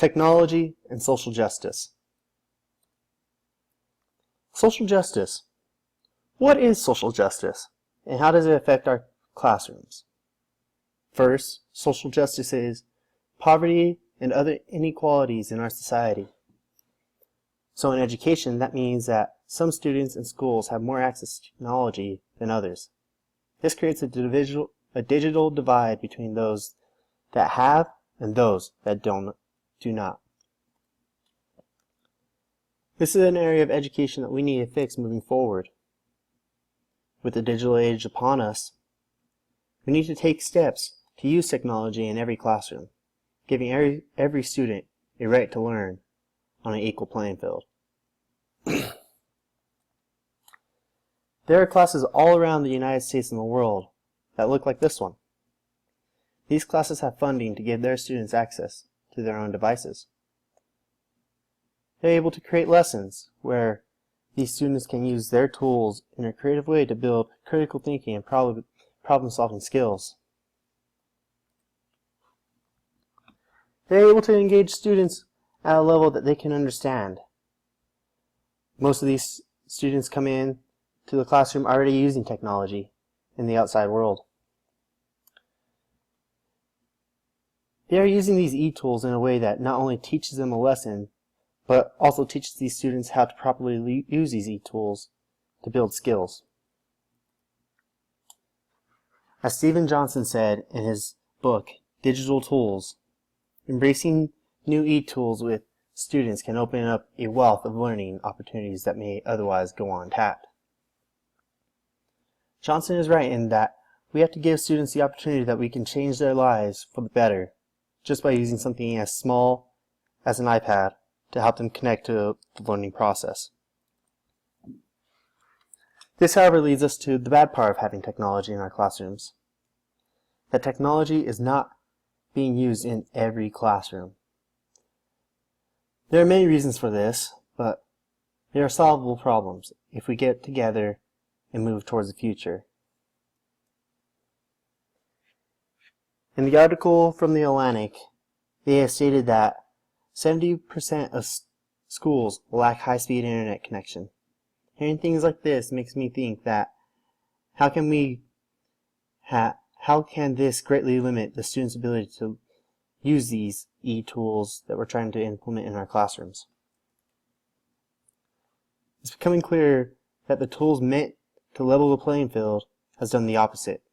Technology and social justice. Social justice. What is social justice, and how does it affect our classrooms? First, social justice is poverty and other inequalities in our society. So in education, that means that some students and schools have more access to technology than others. This creates a digital divide between those that have and those that do not. This is an area of education that we need to fix moving forward. With the digital age upon us, we need to take steps to use technology in every classroom, giving every student a right to learn on an equal playing field. There are classes all around the United States and the world that look like this one. These classes have funding to give their students access to their own devices. They're able to create lessons where these students can use their tools in a creative way to build critical thinking and problem-solving skills. They're able to engage students at a level that they can understand. Most of these students come in to the classroom already using technology in the outside world. They are using these e-tools in a way that not only teaches them a lesson, but also teaches these students how to properly use these e-tools to build skills. As Stephen Johnson said in his book, Digital Tools, embracing new e-tools with students can open up a wealth of learning opportunities that may otherwise go untapped. Johnson is right in that we have to give students the opportunity that we can change their lives for the better just by using something as small as an iPad to help them connect to the learning process. This, however, leads us to the bad part of having technology in our classrooms. That technology is not being used in every classroom. There are many reasons for this, but they are solvable problems if we get together and move towards the future. In the article from The Atlantic, they have stated that 70% of schools lack high-speed internet connection. Hearing things like this makes me think that how can this greatly limit the students' ability to use these e-tools that we're trying to implement in our classrooms? It's becoming clear that the tools meant to level the playing field has done the opposite.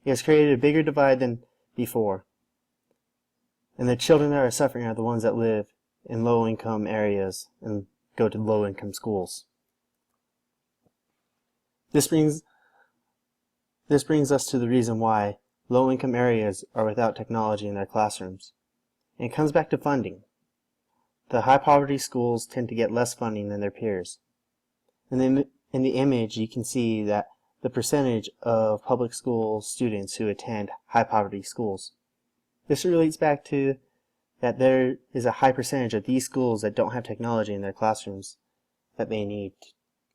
It has created a bigger divide than before. And the children that are suffering are the ones that live in low-income areas and go to low-income schools. This brings us to the reason why low-income areas are without technology in their classrooms. And it comes back to funding. The high-poverty schools tend to get less funding than their peers. And then in the image, you can see that the percentage of public school students who attend high-poverty schools. This relates back to that there is a high percentage of these schools that don't have technology in their classrooms that they need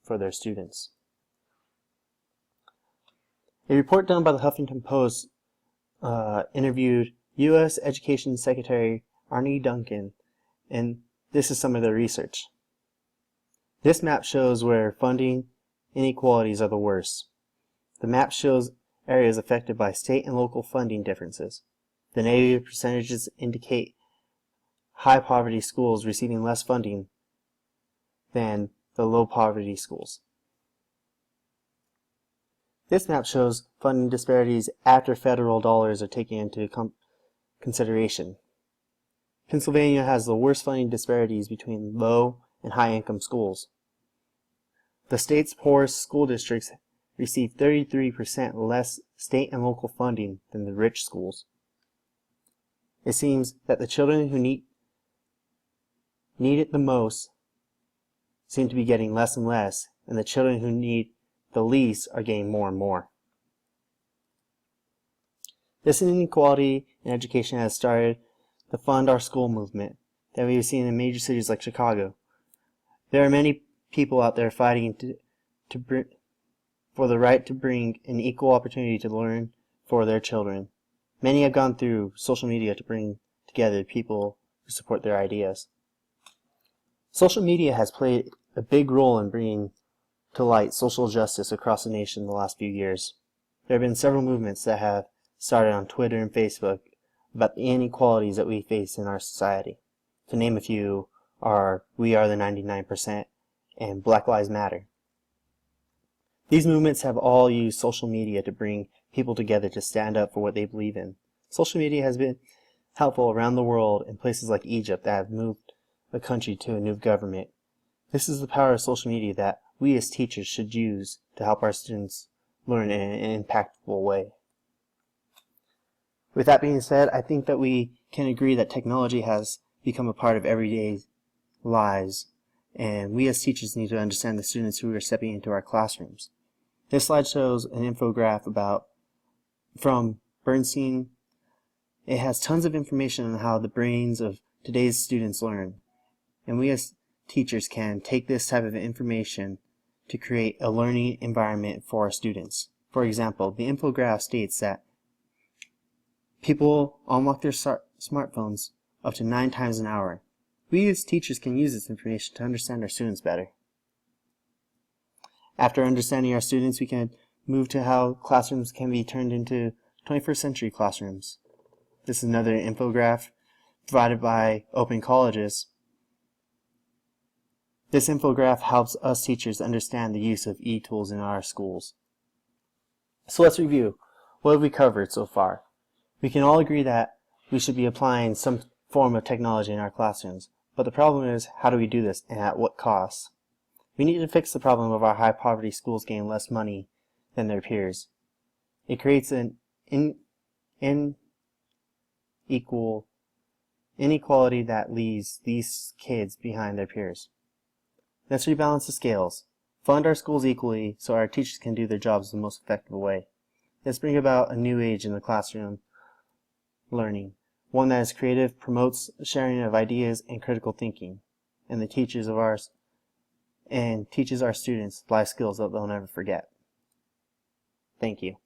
for their students. A report done by the Huffington Post interviewed U.S. Education Secretary Arne Duncan, and this is some of their research. This map shows where funding inequalities are the worst. The map shows areas affected by state and local funding differences. The negative percentages indicate high poverty schools receiving less funding than the low poverty schools. This map shows funding disparities after federal dollars are taken into consideration. Pennsylvania has the worst funding disparities between low and high income schools. The state's poorest school districts receive 33% less state and local funding than the rich schools. It seems that the children who need it the most seem to be getting less and less, and the children who need the least are getting more and more. This inequality in education has started the Fund Our School movement that we have seen in major cities like Chicago. There are many people out there fighting for the right to bring an equal opportunity to learn for their children. Many have gone through social media to bring together people who support their ideas. Social media has played a big role in bringing to light social justice across the nation in the last few years. There have been several movements that have started on Twitter and Facebook about the inequalities that we face in our society. To name a few are We Are the 99% and Black Lives Matter. These movements have all used social media to bring people together to stand up for what they believe in. Social media has been helpful around the world in places like Egypt that have moved the country to a new government. This is the power of social media that we as teachers should use to help our students learn in an impactful way. With that being said, I think that we can agree that technology has become a part of everyday lives, and we as teachers need to understand the students who are stepping into our classrooms. This slide shows an infographic from Bernstein. It has tons of information on how the brains of today's students learn, and we as teachers can take this type of information to create a learning environment for our students. For example, the infographic states that people unlock their smartphones up to 9 times an hour. We as teachers can use this information to understand our students better. After understanding our students, we can move to how classrooms can be turned into 21st century classrooms. This is another infographic provided by Open Colleges. This infographic helps us teachers understand the use of e-tools in our schools. So let's review. What have we covered so far? We can all agree that we should be applying some form of technology in our classrooms, but the problem is, how do we do this and at what cost? We need to fix the problem of our high poverty schools getting less money than their peers. It creates an inequality that leaves these kids behind their peers. Let's rebalance the scales. Fund our schools equally so our teachers can do their jobs the most effective way. Let's bring about a new age in the classroom learning, one that is creative, promotes sharing of ideas and critical thinking, and teaches our students life skills that they'll never forget. Thank you.